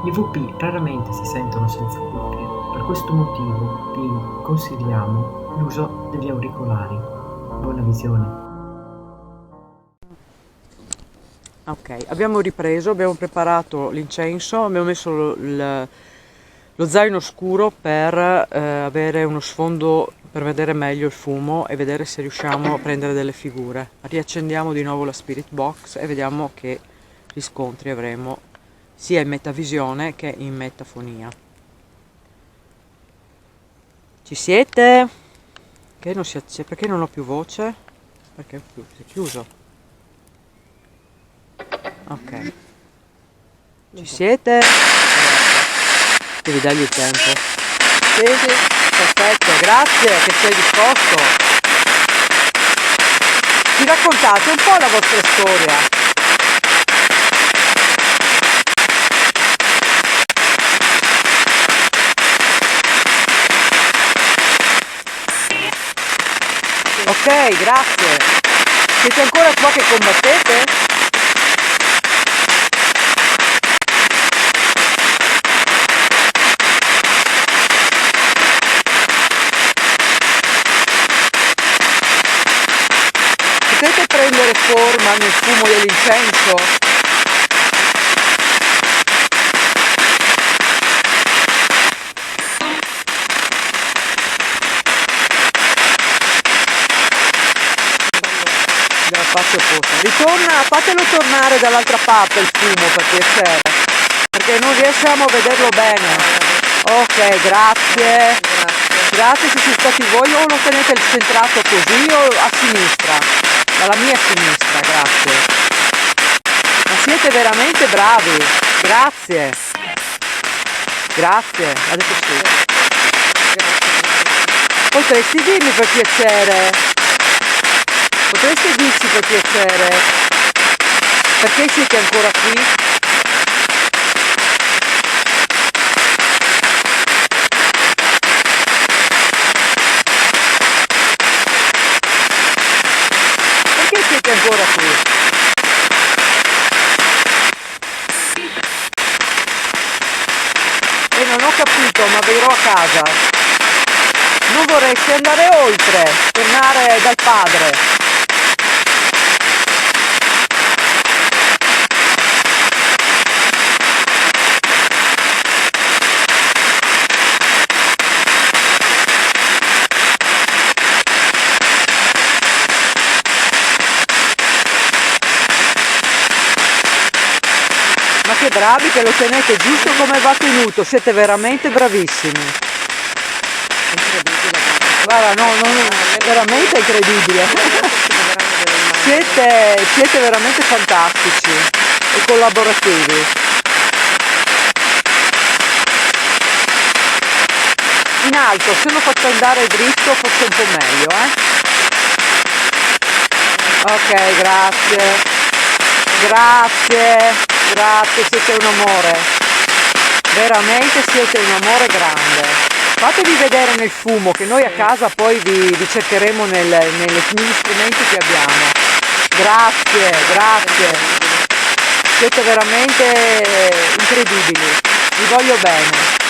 I VP raramente si sentono senza cuffie, per questo motivo vi consigliamo l'uso degli auricolari. Buona visione. Ok, abbiamo ripreso, abbiamo preparato l'incenso, abbiamo messo lo zaino scuro per avere uno sfondo per vedere meglio il fumo e vedere se riusciamo a prendere delle figure. Riaccendiamo di nuovo la Spirit Box e vediamo che riscontri avremo sia in metavisione che in metafonia. Ci siete? Che non si accende? Perché non ho più voce? Perché si è chiuso. Ok. Ci siete? Devi dargli il tempo. Sì, sì, perfetto, grazie che sei disposto. Ci raccontate un po' la vostra storia. Ok, grazie. Siete ancora qua che combattete? Potete prendere forma nel fumo dell'incenso? Dalla parte opposta. Fatelo tornare dall'altra parte il fumo per piacere, perché non riusciamo a vederlo bene. Ok, grazie. Grazie se siete stati voi o lo tenete centrato così o a sinistra, dalla mia sinistra, grazie. Ma siete veramente bravi, grazie. Grazie, adesso sì. Potresti dirmi per piacere? Potresti dirci per piacere? Perché siete ancora qui? Perché siete ancora qui? E non ho capito, ma verrò a casa. Non vorreste andare oltre, tornare dal padre. Ma che bravi che lo tenete giusto come va tenuto, siete veramente bravissimi. Guarda, no, è veramente incredibile. Siete veramente fantastici e collaborativi. In alto, se lo faccio andare dritto forse un po' meglio, Ok, grazie. Grazie. Grazie, siete un amore, veramente siete un amore grande. Fatevi vedere nel fumo che noi a casa poi vi cercheremo negli strumenti che abbiamo. Grazie, grazie, siete veramente incredibili, vi voglio bene.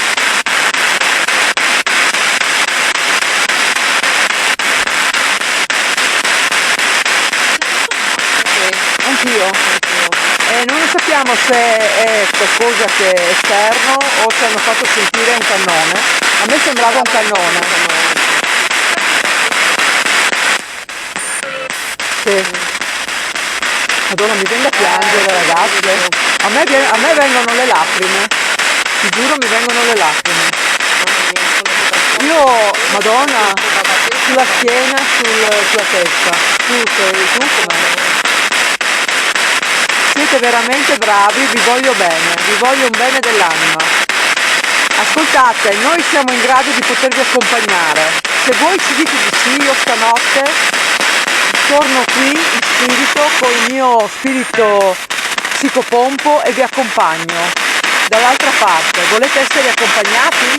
Anch'io. Non sappiamo se è qualcosa che è esterno o se hanno fatto sentire un cannone. A me sembrava un cannone. Sì. Madonna, mi viene da piangere, ragazzi. A me vengono le lacrime. Ti giuro, mi vengono le lacrime. Io, Madonna, sulla schiena, sulla testa. Tu com'è? Siete veramente bravi, vi voglio bene, vi voglio un bene dell'anima. Ascoltate, noi siamo in grado di potervi accompagnare. Se voi ci dite di sì, io stanotte torno qui in spirito con il mio spirito psicopompo e vi accompagno. Dall'altra parte, volete essere accompagnati?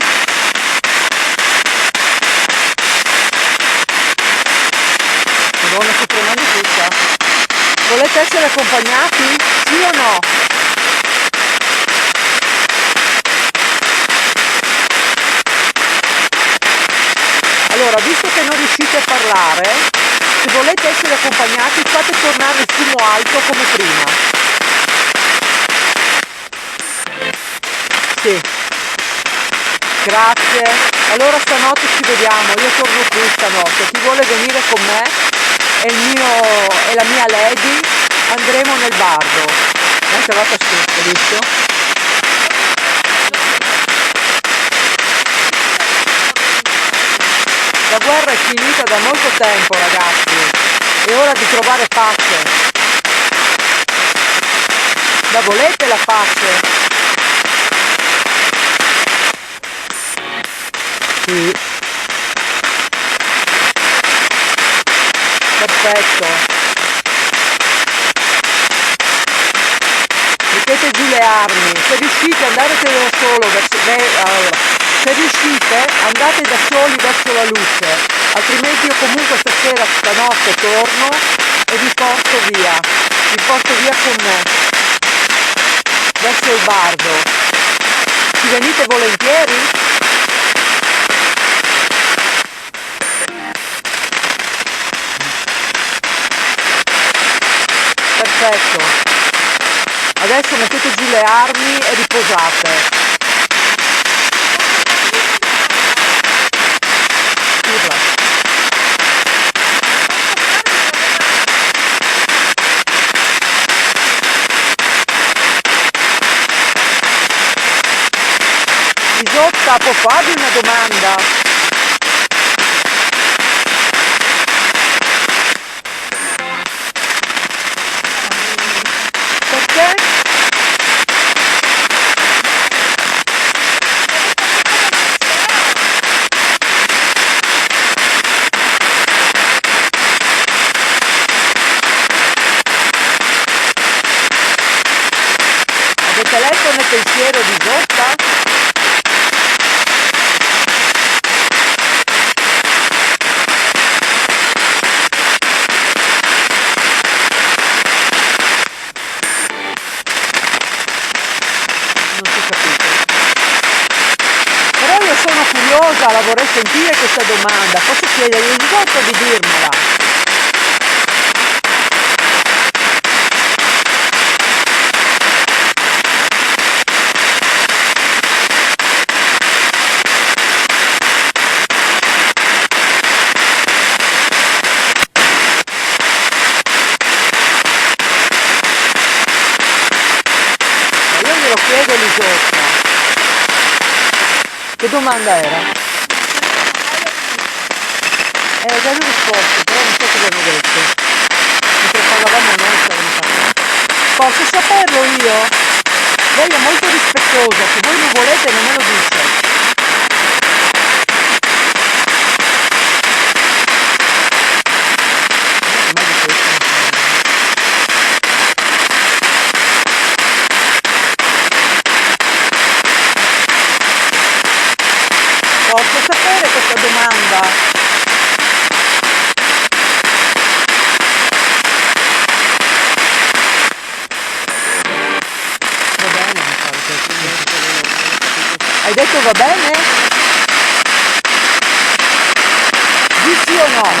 Madonna, sto tremando tutta. Volete essere accompagnati? Sì o no? Allora, visto che non riuscite a parlare, se volete essere accompagnati fate tornare il fumo alto come prima. Sì, grazie. Allora stanotte ci vediamo, io torno qui stanotte. Chi vuole venire con me e la mia lady, andremo nel bardo. È arrivata su, hai visto? La guerra è finita da molto tempo, ragazzi. È ora di trovare pace. La volete la pace? Sì. Perfetto. Mettete giù le armi. Se riuscite andate da solo se riuscite andate da soli verso la luce, altrimenti io comunque stasera, stanotte torno e vi porto via con me, verso il bardo. Ci venite volentieri? Perfetto. Adesso mettete giù le armi e riposate. Isotta, può farvi una domanda? Perché? Avete letto nel pensiero di Isotta? Sono curiosa, la vorrei sentire questa domanda. Posso chiedergli un voto di dirmela? Ma io glielo chiedo all'Isotta. Che domanda era? Già risposto, però non so cosa mi detto. Mentre parlavamo noi stavamo parlando. Posso saperlo io? Lei è molto rispettosa, se voi non volete non me lo dice. Posso sapere questa domanda? Va bene, hai detto va bene? Di sì o no?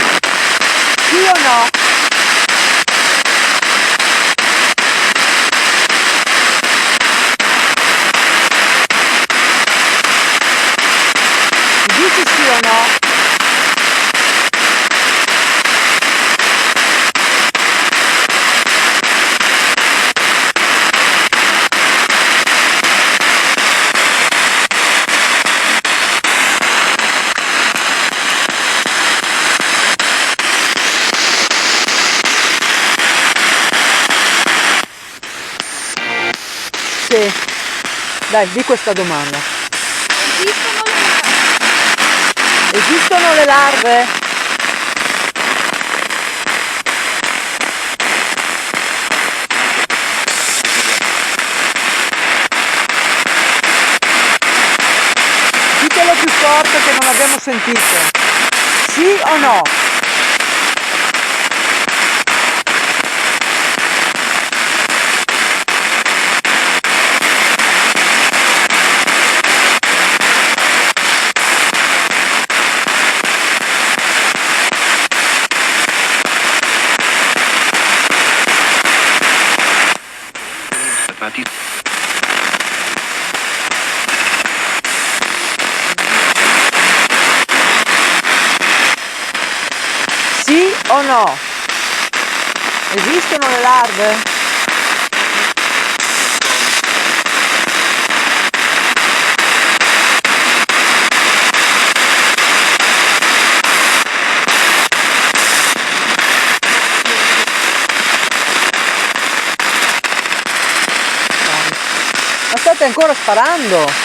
Sì o no? Dici sì o no? Sì. Dai, di questa domanda. Esistono le larve? Ditelo più forte che non abbiamo sentito. Sì o no? o no? Esistono le larve? Ma state ancora sparando?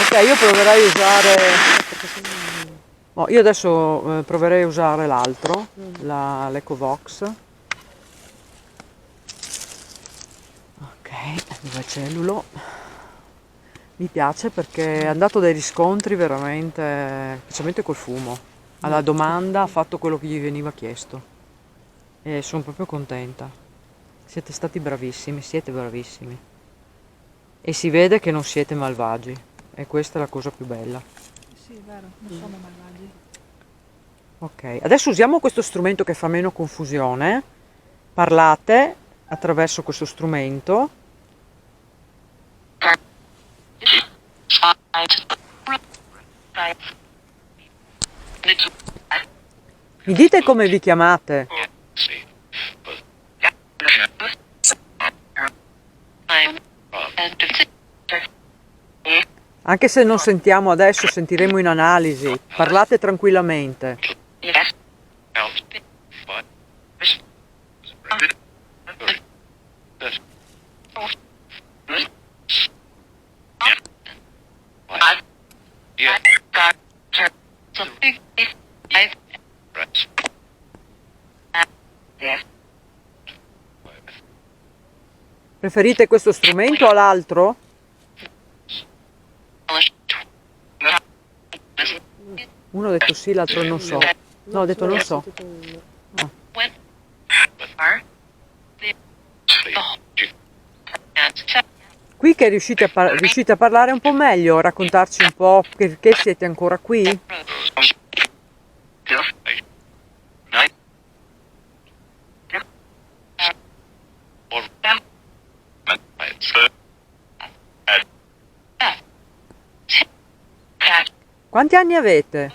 Ok, io proverei a usare... Oh, io adesso proverei a usare l'altro, l'EcoVox. Ok, dove cellulo. Mi piace perché ha dato dei riscontri veramente, specialmente col fumo. Alla domanda ha fatto quello che gli veniva chiesto. E sono proprio contenta. Siete stati bravissimi, siete bravissimi. E si vede che non siete malvagi. E questa è la cosa più bella. Sì, è vero, non sono malvagi. Ok, adesso usiamo questo strumento che fa meno confusione. Parlate attraverso questo strumento. Mi dite come vi chiamate? Anche se non sentiamo adesso, sentiremo in analisi. Parlate tranquillamente. Preferite questo strumento o l'altro? Uno ha detto sì, l'altro non so. No, ho detto non so. Ah. Qui che riuscite a parlare un po' meglio, a raccontarci un po' perché siete ancora qui? Quanti anni avete?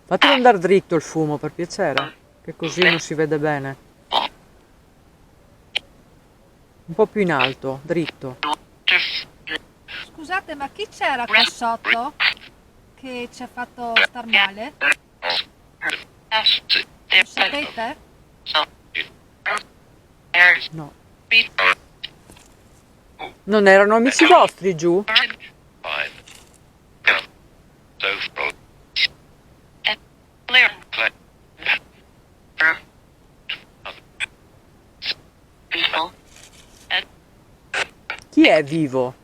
Fatelo andare dritto il fumo, per piacere, che così non si vede bene. Un po' più in alto, dritto. Scusate, ma chi c'era qua sotto che ci ha fatto star male? Lo sapete? No. Non erano amici vostri giù? Chi è vivo?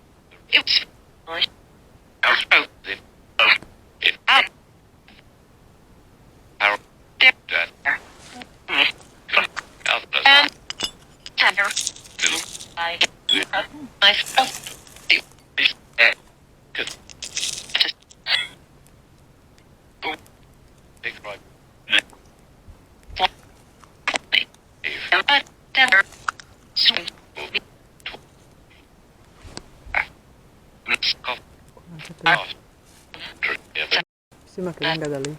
Sembra che venga da lì.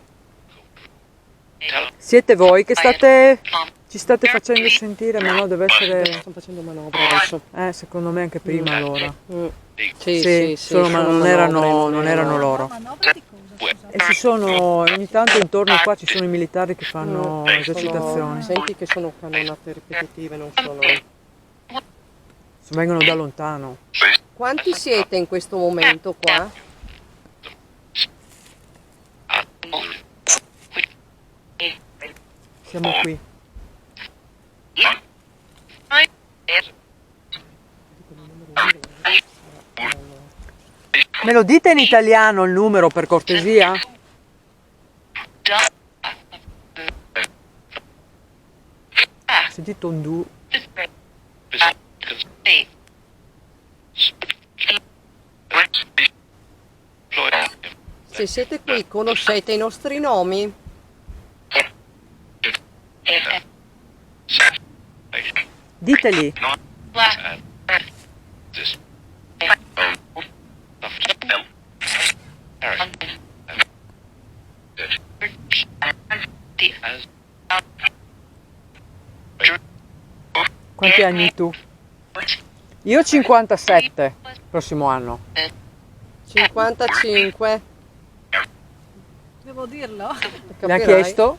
Siete voi che ci state facendo sentire, ma no, deve essere... Sto facendo manovra adesso. Secondo me anche prima allora. Sì, ma non erano loro. Manovra di cosa? Scusate. E ci sono, ogni tanto intorno qua ci sono i militari che fanno esercitazioni. Senti che sono cannonate ripetitive, non sono... Vengono da lontano. Quanti siete in questo momento qua? Siamo qui. Me lo dite in italiano il numero per cortesia? Sentito un du. Se siete qui, conoscete i nostri nomi? Diteli. Quanti anni tu? Io 57, prossimo anno. 55. Devo dirlo? Mi ha Capirai? chiesto?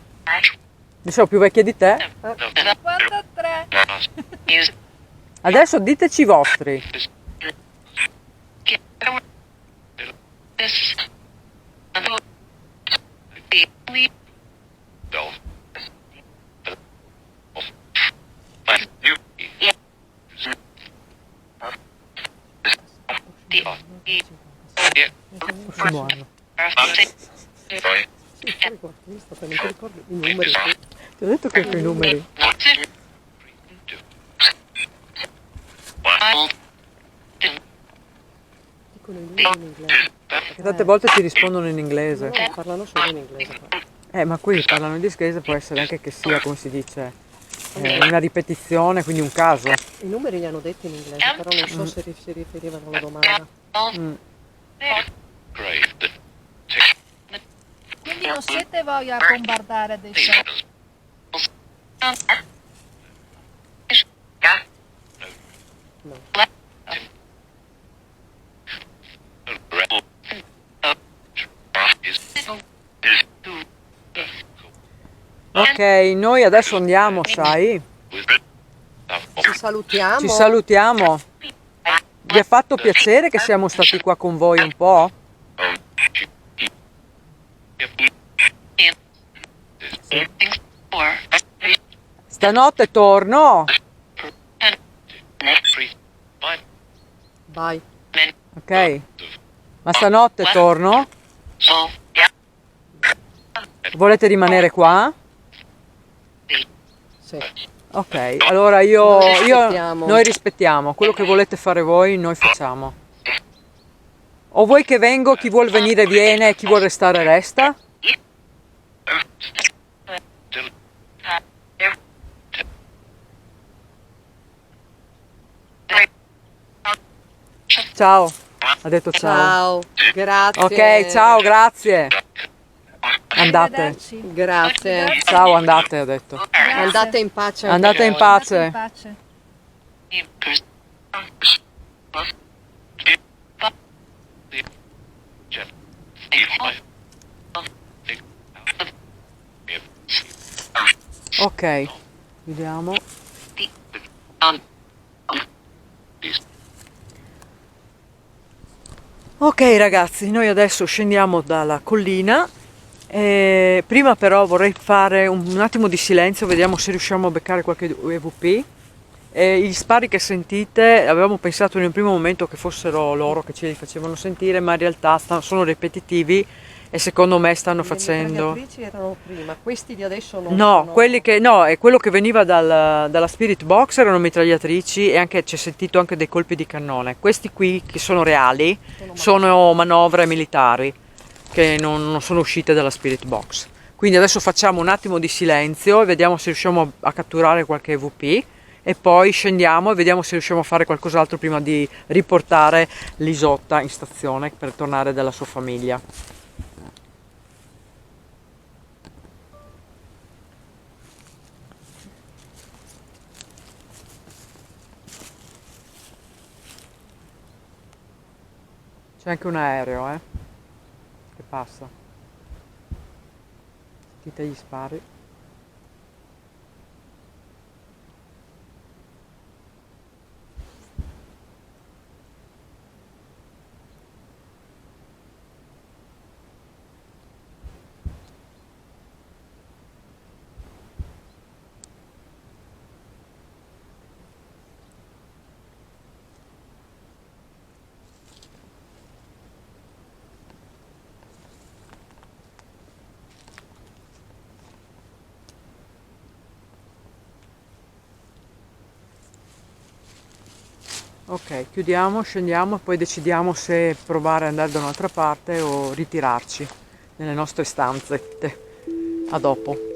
Mi sono più vecchia di te? 53. Adesso diteci i vostri. Prossimo anno. Sì, ti ricordi, visto che non ti ricordi i numeri. Ti ho detto che ho i numeri. Dicono i numeri in inglese. Che tante volte ti rispondono in No, inglese. no, parlano solo in inglese qua. Ma qui parlano in inglese, può essere anche che sia, come si dice, una ripetizione, quindi un caso. I numeri li hanno detti in inglese, però non so se si riferivano alla domanda. Mm. Quindi non siete voi a bombardare adesso? No. Ok, noi adesso andiamo, sai? Ci salutiamo. Ci salutiamo. Vi ha fatto piacere che siamo stati qua con voi un po'? Stanotte torno. Vai. Ok. Ma stanotte torno? Volete rimanere qua? Sì. Ok, allora noi rispettiamo. Quello che volete fare voi, noi facciamo. O vuoi che vengo, chi vuol venire viene, chi vuol restare resta? Ciao, ha detto ciao. Ciao. Grazie. Ok, ciao, grazie. Andate. Arrivederci. Grazie. Ciao, andate, ho detto. Grazie. Andate in pace. anche Andate in voi. pace. Andate in pace. Ok, vediamo. Ok ragazzi, noi adesso scendiamo dalla collina. Prima però vorrei fare un attimo di silenzio, vediamo se riusciamo a beccare qualche EVP. Gli spari che sentite, avevamo pensato in un primo momento che fossero loro che ce li facevano sentire, ma in realtà sono ripetitivi e secondo me stanno Le facendo... mitragliatrici erano prima, questi di adesso non No, sono... no, è quello che veniva dalla Spirit Box erano mitragliatrici e anche c'è sentito anche dei colpi di cannone. Questi qui che sono reali sono manovre militari che non sono uscite dalla Spirit Box. Quindi adesso facciamo un attimo di silenzio e vediamo se riusciamo a catturare qualche EVP e poi scendiamo e vediamo se riusciamo a fare qualcos'altro prima di riportare l'Isotta in stazione per tornare dalla sua famiglia. C'è anche un aereo, che passa. Sentite gli spari. Ok, chiudiamo, scendiamo e poi decidiamo se provare ad andare da un'altra parte o ritirarci nelle nostre stanzette. A dopo.